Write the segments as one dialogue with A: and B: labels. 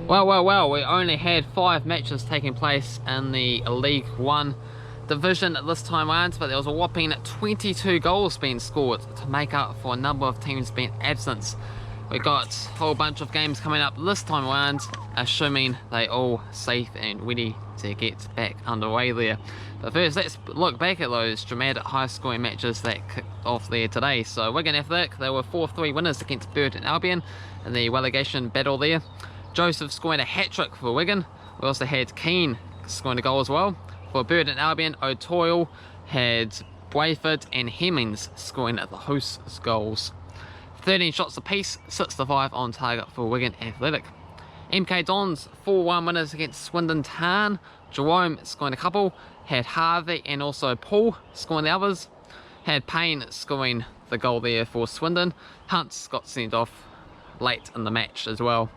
A: Well, we only had 5 matches taking place in the League One division this time around, but there was a whopping 22 goals being scored to make up for a number of teams being absent. We got a whole bunch of games coming up this time around, assuming they all safe and ready to get back underway there. But first, let's look back at those dramatic high-scoring matches that kicked off there today. So Wigan Athletic, they were 4-3 winners against Burton Albion in the relegation battle there. Joseph scoring a hat-trick for Wigan. We also had Keane scoring a goal as well. For Burton Albion, O'Toole had Brayford and Hemmings scoring at the hosts' goals. 13 shots apiece, 6-5 on target for Wigan Athletic. MK Dons 4-1 winners against Swindon Town. Jerome scoring a couple, had Harvey and also Paul scoring the others. Had Payne scoring the goal there for Swindon. Hunts got sent off late in the match as well.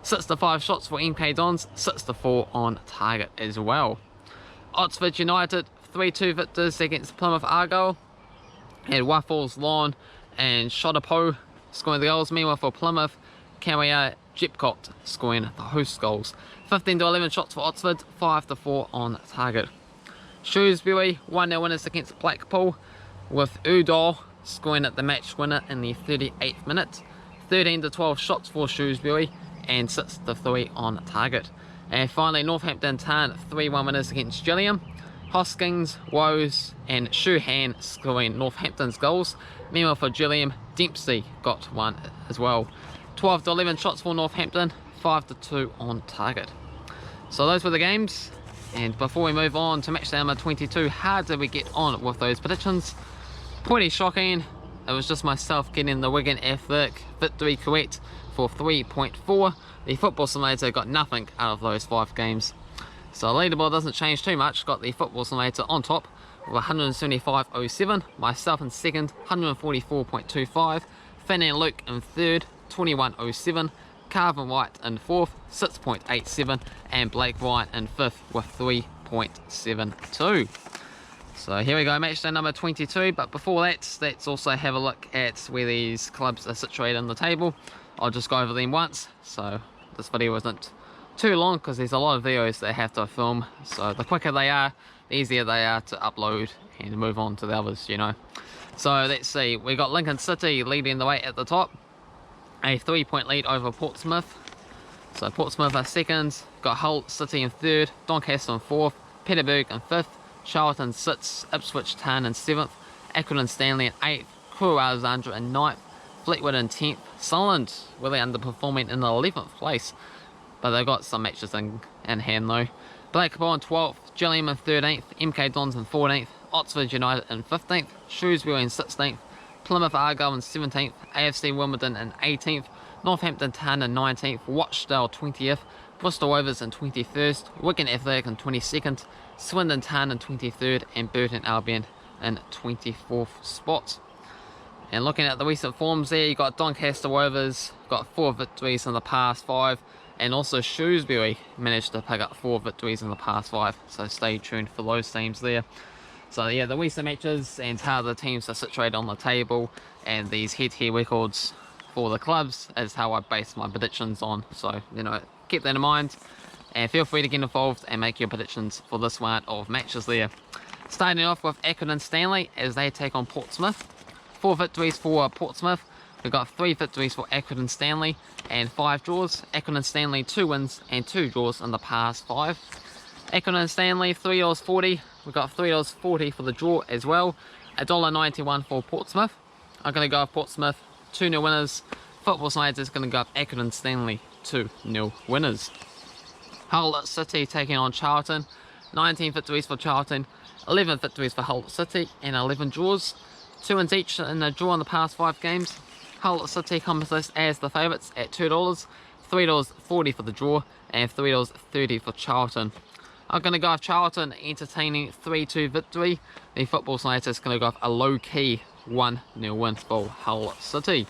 A: 6-5 shots for MK Dons, 6-4 on target as well. Oxford United 3-2 victors against Plymouth Argyle. Had Waffles, Lawn and Shodapo scoring the goals. Meanwhile for Plymouth, Karia Jepcott scoring the host goals. 15-11 shots for Oxford, 5-4 on target. Shrewsbury 1-0 winners against Blackpool, with Udall scoring at the match winner in the 38th minute. 13-12 shots for Shrewsbury and 6-3 on target. And finally Northampton Town 3-1 winners against Gillingham. Hoskins, Woes and Shuhan scoring Northampton's goals. Meanwhile for Gillingham, Dempsey got one as well. 12-11 shots for Northampton, 5-2 on target. So those were the games, and before we move on to match number 22, how did we get on with those predictions? Pretty shocking. It was just myself getting the Wigan Athletic victory correct for 3.4. The Football Simulator got nothing out of those 5 games. So the leaderboard doesn't change too much. Got the Football Simulator on top with 175.07. Myself in second, 144.25. Finn and Luke in third, 21.07. Cavan Wright in fourth, 6.87. And Blake Ryan in fifth with 3.72. So here we go, match day number 22. But before that, let's also have a look at where these clubs are situated on the table. I'll just go over them once, so this video isn't too long because there's a lot of videos that I have to film. So the quicker they are, the easier they are to upload and move on to the others, you know. So let's see, we got Lincoln City leading the way at the top, a 3-point lead over Portsmouth. So Portsmouth are second, got Hull City in third, Doncaster in fourth, Peterborough in fifth, Charlton sixth, Ipswich Town in seventh, Accrington Stanley in eighth, Crewe Alexandra in ninth, Fleetwood in 10th, Sunderland really underperforming in 11th place, but they've got some matches in hand though. Blackpool in 12th, Gillingham in 13th, MK Dons in 14th, Oxford United in 15th, Shrewsbury in 16th, Plymouth Argyle in 17th, AFC Wimbledon in 18th, Northampton Town in 19th, Rochdale 20th, Bristol Rovers in 21st, Wigan Athletic in 22nd, Swindon Town in 23rd, and Burton Albion in 24th spot. And looking at the recent forms there, you got Doncaster Rovers got 4 victories in the past 5, and also Shrewsbury managed to pick up 4 victories in the past 5, so stay tuned for those teams there. So yeah, the recent matches and how the teams are situated on the table and these head-to-head records for the clubs is how I base my predictions on. So, you know, keep that in mind and feel free to get involved and make your predictions for this round of matches there. Starting off with Accrington Stanley as they take on Portsmouth. 4 victories for Portsmouth. We've got 3 victories for Accrington Stanley and 5 draws. Accrington Stanley 2 wins and 2 draws in the past 5. Accrington Stanley $3.40. We've got $3.40 for the draw as well. $1.91 for Portsmouth. I'm going to go with Portsmouth 2-0 winners. Football Simulator is going to go up Accrington Stanley 2-0 winners. Hull City taking on Charlton. 19 victories for Charlton, 11 victories for Hull City and 11 draws. 2 wins each in a draw in the past 5 games. Hull City comes list as the favourites at $2, $3.40 for the draw and $3.30 for Charlton. I'm going to go with Charlton entertaining 3-2 victory. The Football Simulator is going to go with a low-key 1-0 win for Hull City.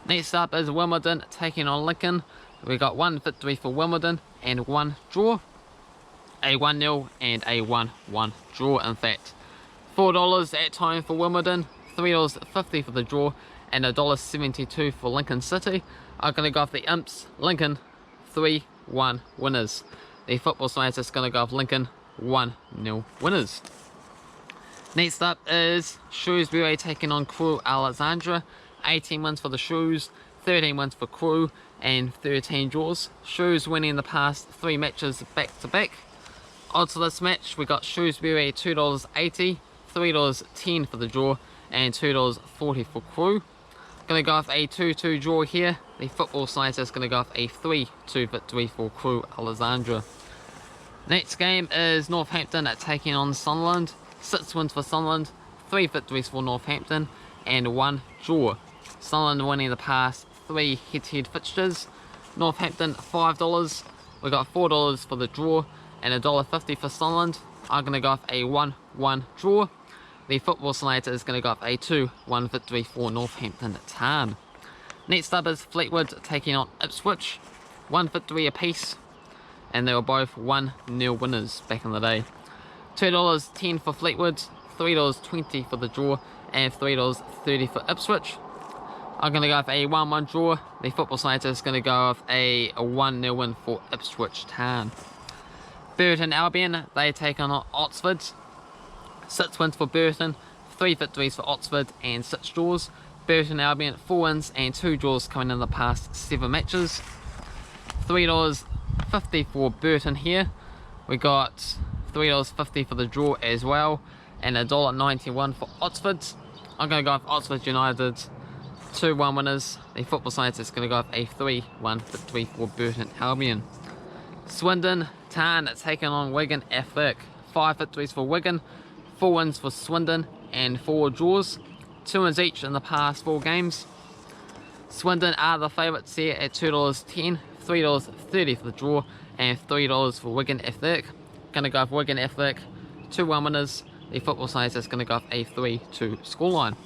A: Next up is Wimbledon taking on Lincoln. We got 1 victory for Wimbledon and 1 draw. A 1-0 and a 1-1 draw in fact. $4 at home for Wimbledon, $3.50 for the draw and $1.72 for Lincoln City. I'm going to go with the Imps, Lincoln, 3-1 winners. The football side is going to go off Lincoln 1-0 winners. Next up is Shrewsbury taking on Crewe Alexandra. 18 wins for the Shrews, 13 wins for Crewe, and 13 draws. Shrews winning the past 3 matches back to back. Odds for this match, we got Shrewsbury $2.80, $3.10 for the draw, and $2.40 for Crewe. Going to go off a 2-2 draw here. The football side is going to go off a 3-2 victory for Crewe Alexandra. Next game is Northampton taking on Sunderland. 6 wins for Sunderland, 3 victories for Northampton, and 1 draw. Sunderland winning the past 3 head-to-head fixtures. Northampton $5. We got $4 for the draw and $1.50 for Sunderland. I'm going to go off a 1-1 draw. The football Simulator is going to go off a 2-1 victory for Northampton Town. Next up is Fleetwood taking on Ipswich. 1 victory apiece, and they were both 1-0 winners back in the day. $2.10 for Fleetwood, $3.20 for the draw, and $3.30 for Ipswich. I'm going to go with a 1-1 draw. The football Simulator is going to go with a 1-0 win for Ipswich Town. Burton Albion, they take on Oxford. 6 wins for Burton, 3 victories for Oxford, and 6 draws. Burton Albion 4 wins and 2 draws coming in the past 7 matches. $3.50 for Burton here. We got $3.50 for the draw as well, and $1.91 for Oxford. I'm going to go with Oxford United 2-1 winners. The football science is going to go with a 3-1 victory for Burton Albion. Swindon Town taking on Wigan Athletic. 5 victories for Wigan, 4 wins for Swindon, and 4 draws. 2 wins each in the past 4 games. Swindon are the favourites here at $2.10, $3.30 for the draw, and $3 for Wigan Athletic. Going to go with Wigan Athletic 2-1 winners. The football science is going to go with a 3-2 scoreline.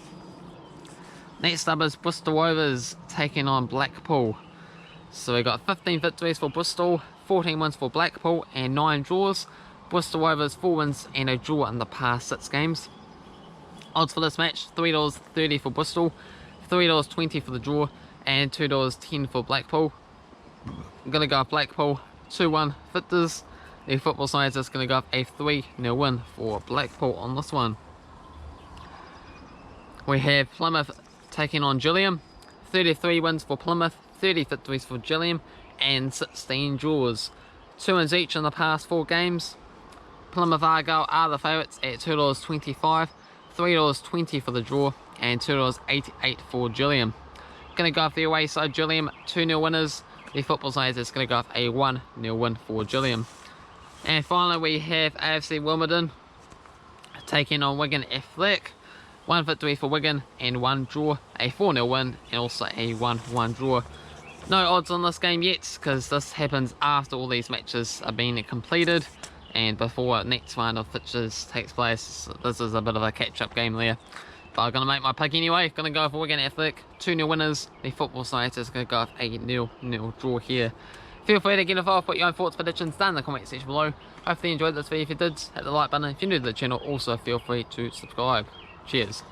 A: Next up is Bristol Rovers taking on Blackpool. So we got 15 victories for Bristol, 14 wins for Blackpool, and 9 draws. Bristol Rovers 4 wins and a draw in the past 6 games. Odds for this match, $3.30 for Bristol, $3.20 for the draw, and $2.10 for Blackpool. I'm going to go with Blackpool 2-1 victors. The football side is going to go up a 3-0 win for Blackpool on this one. We have Plymouth taking on Gillingham. 33 wins for Plymouth, 30 victories for Gillingham, and 16 draws. 2 wins each in the past 4 games. Plymouth Argyle are the favourites at $2.25, $3.20 for the draw, and $2.88 for Gillingham. Going to go off the away side Gillingham, 2-0 winners. The football side is going to go off a 1-0 win for Gillingham. And finally we have AFC Wimbledon taking on Wigan Athletic. 1 victory for Wigan and 1 draw, a 4-0 win and also a 1-1 draw. No odds on this game yet because this happens after all these matches are being completed and before next round of fixtures takes place. This is a bit of a catch-up game there. But I'm going to make my pick anyway. Going to go for Wigan Athletic, 2-0 winners. The football side is going to go with a 0-0 draw here. Feel free to get involved, put your own thoughts, predictions down in the comment section below. Hopefully you enjoyed this video. If you did, hit the like button. If you're new to the channel, also feel free to subscribe. Cheers.